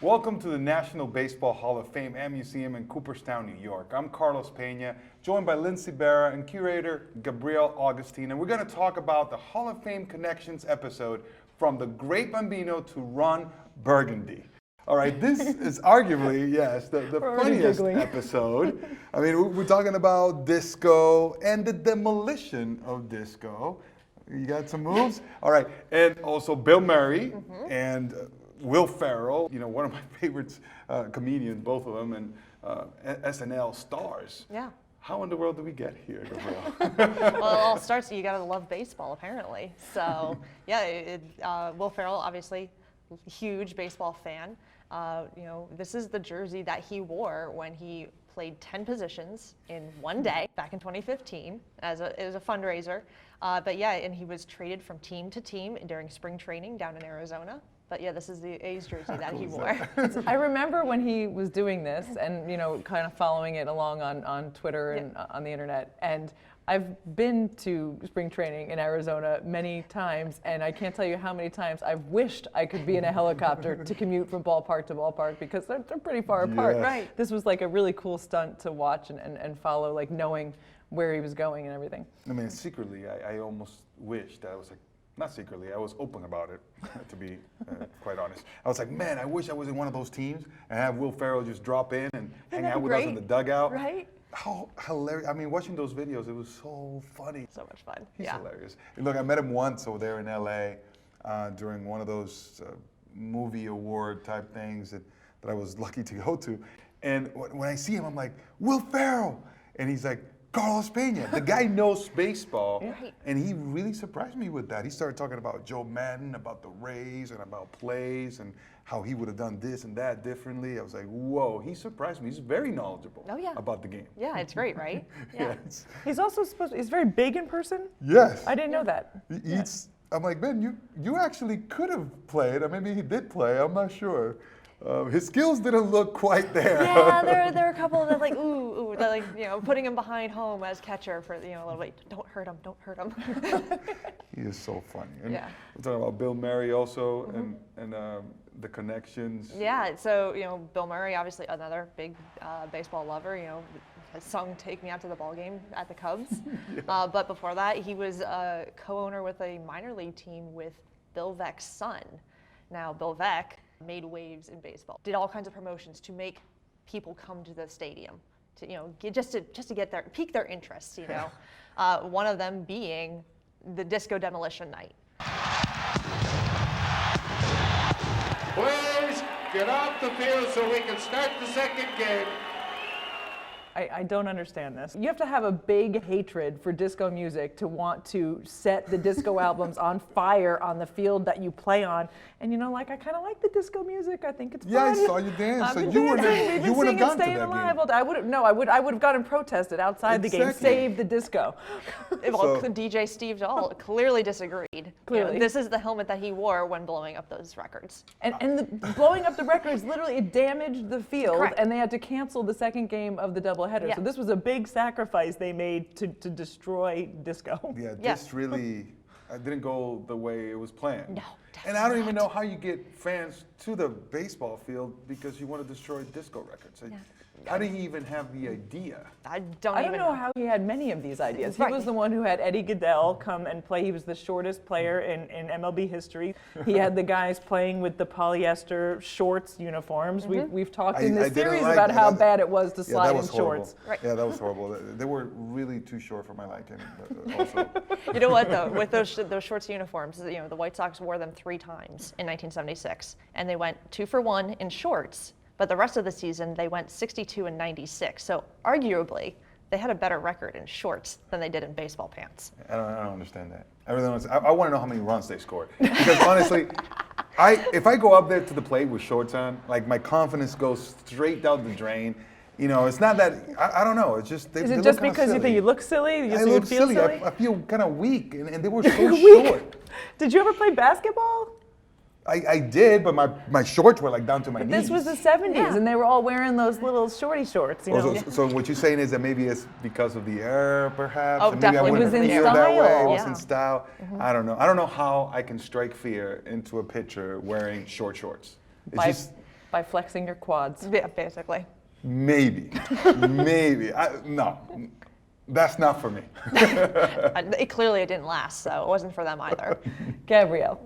Welcome to the National Baseball Hall of Fame and Museum in Cooperstown, New York. I'm Carlos Peña, joined by Lindsay Berra and Curator Gabrielle Augustine, and we're going to talk about the Hall of Fame Connections episode, From the Great Bambino to Ron Burgundy. All right, this is arguably, yes, the funniest episode. I mean, we're talking about disco and the demolition of disco. You got some moves? All right, and also Bill Murray and Will Ferrell, you know, one of my favorites, comedians, both of them, and SNL stars. Yeah. How in the world did we get here, Gabrielle? Well, it all starts, you gotta love baseball, apparently. So, yeah, Will Ferrell, obviously, huge baseball fan. You know, this is the jersey that he wore when he played 10 positions in one day back in 2015 it was a fundraiser. But yeah, and he was traded from team to team during spring training down in Arizona. But yeah, this is the A's jersey that he wore. I remember when he was doing this and, you know, kind of following it along on Twitter and on the internet. And I've been to spring training in Arizona many times, and I can't tell you how many times I've wished I could be in a helicopter to commute from ballpark to ballpark because they're pretty far apart. Right. This was like a really cool stunt to watch and follow, like knowing where he was going and everything. I mean, secretly, I almost wished that I was like, not secretly, I was open about it, to be quite honest. I was like, man, I wish I was in one of those teams and have Will Ferrell just drop in and hang out with us in the dugout. Right? How hilarious. I mean, watching those videos, it was so funny. So much fun. He's hilarious. And look, I met him once over there in LA during one of those movie award type things that I was lucky to go to. And when I see him, I'm like, Will Ferrell! And he's like, Carlos Peña. The guy knows baseball, and he really surprised me with that. He started talking about Joe Madden, about the Rays, and about plays, and how he would have done this and that differently. I was like, whoa, he surprised me. He's very knowledgeable about the game. Yeah, it's great, right? Yeah. Yes. He's also he's very big in person? Yes. I didn't know that. I'm like, man, you actually could have played, or maybe he did play, I'm not sure. His skills didn't look quite there. Yeah, there are a couple that like, ooh, that like, you know, putting him behind home as catcher for, you know, a little bit. Don't hurt him, don't hurt him. He is so funny. And yeah. We're talking about Bill Murray also and the connections. Yeah, so, you know, Bill Murray, obviously another big baseball lover, you know, has sung Take Me Out to the Ball Game at the Cubs. But before that, he was a co-owner with a minor league team with Bill Veeck's son. Now, Bill Veeck made waves in baseball, did all kinds of promotions to make people come to the stadium, to, you know, just to get pique their interest, you know. One of them being the Disco Demolition night. Boys, get off the field so we can start the second game. I don't understand this. You have to have a big hatred for disco music to want to set the disco albums on fire on the field that you play on. And you know, like, I kind of like the disco music. I think it's fun. Yeah, I saw you dance. So you wouldn't have gone to that game. I would have gone and protested outside the game. Save the disco. Well, DJ Steve Dahl clearly disagreed. Clearly. You know, this is the helmet that he wore when blowing up those records. And the blowing up the records, literally, it damaged the field. Correct. And they had to cancel the second game of the doubleheader. Yeah. So this was a big sacrifice they made to destroy disco. Yeah, this really didn't go the way it was planned. No, and I don't even know how you get fans to the baseball field because you want to destroy disco records. How did he even have the idea? I don't know how he had many of these ideas. He was the one who had Eddie Goodell come and play. He was the shortest player in MLB history. He had the guys playing with the polyester shorts uniforms. We've talked in this series about how bad it was to slide in shorts. Right. Yeah, that was horrible. They were really too short for my liking. But also. You know what though? With those shorts uniforms, you know, the White Sox wore them 3 times in 1976, and they went 2 for 1 in shorts. But the rest of the season, they went 62 and 96. So arguably, they had a better record in shorts than they did in baseball pants. I don't understand that. I really don't understand. I want to know how many runs they scored. Because honestly, if I go up there to the plate with shorts on, like my confidence goes straight down the drain. You know, it's not that, I don't know, it's just, Is it just because you think you look silly? I look silly. I feel kind of weak, and they were so short. Did you ever play basketball? I did, but my shorts were like down to my knees. This was the 70s, and they were all wearing those little shorty shorts. You know? So what you're saying is that maybe it's because of the era, perhaps? Oh, maybe definitely. I wouldn't It was in feel that way. style. It was in style. I don't know. I don't know how I can strike fear into a pitcher wearing short shorts. It's just By flexing your quads. Yeah, basically. Maybe. Maybe. No. That's not for me. Clearly it didn't last, so it wasn't for them either. Gabrielle,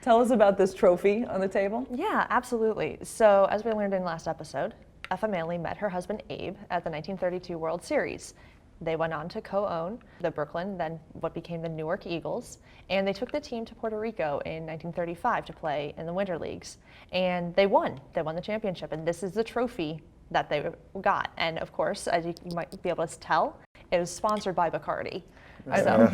tell us about this trophy on the table. Yeah, absolutely. So as we learned in the last episode, Effa Manley met her husband Abe at the 1932 World Series. They went on to co-own the Brooklyn, then what became the Newark Eagles, and they took the team to Puerto Rico in 1935 to play in the Winter Leagues. And they won. They won the championship, and this is the trophy that they got. And of course, as you might be able to tell, it was sponsored by Bacardi. So.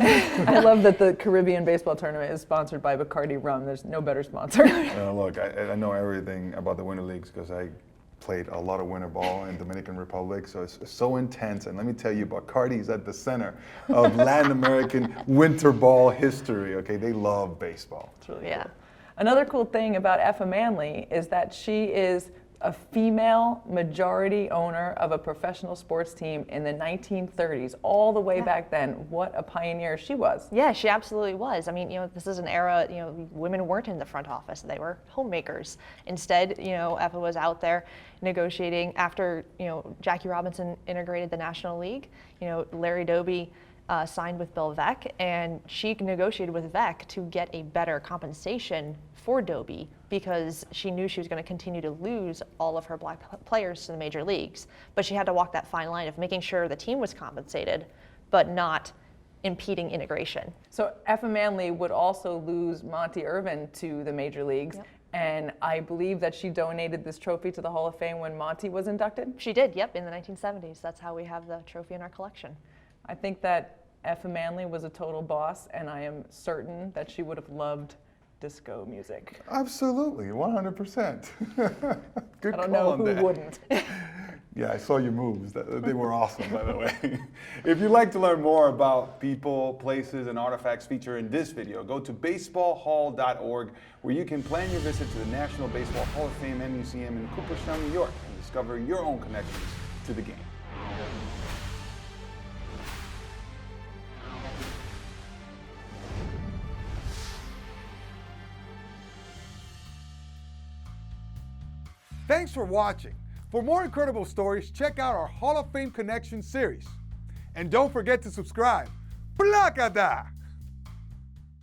I love that the Caribbean baseball tournament is sponsored by Bacardi rum. There's no better sponsor. Look, I know everything about the Winter Leagues because I played a lot of winter ball in Dominican Republic, so it's so intense. And let me tell you, Bacardi is at the center of Latin American winter ball history. Okay, they love baseball. It's really Yeah. cool. Another cool thing about Effa Manley is that she is a female majority owner of a professional sports team in the 1930s, all the way back then. What a pioneer she was. Yeah, she absolutely was. I mean, this is an era, women weren't in the front office. They were homemakers. Instead, Effa was out there negotiating after, Jackie Robinson integrated the National League. Larry Doby signed with Bill Veeck, and she negotiated with Veeck to get a better compensation for Doby because she knew she was going to continue to lose all of her black players to the major leagues. But she had to walk that fine line of making sure the team was compensated, but not impeding integration. So Effa Manley would also lose Monty Irvin to the major leagues. Yep. And I believe that she donated this trophy to the Hall of Fame when Monty was inducted. She did, yep, in the 1970s. That's how we have the trophy in our collection. I think that Effa Manley was a total boss, and I am certain that she would have loved disco music. Absolutely, 100%. Good I don't call know on who that. wouldn't. Yeah, I saw your moves. They were awesome, by the way. If you'd like to learn more about people, places, and artifacts featured in this video, go to baseballhall.org, where you can plan your visit to the National Baseball Hall of Fame and Museum in Cooperstown, New York, and discover your own connections to the game. Thanks for watching. For more incredible stories, check out our Hall of Fame Connection series. And don't forget to subscribe. Plaque!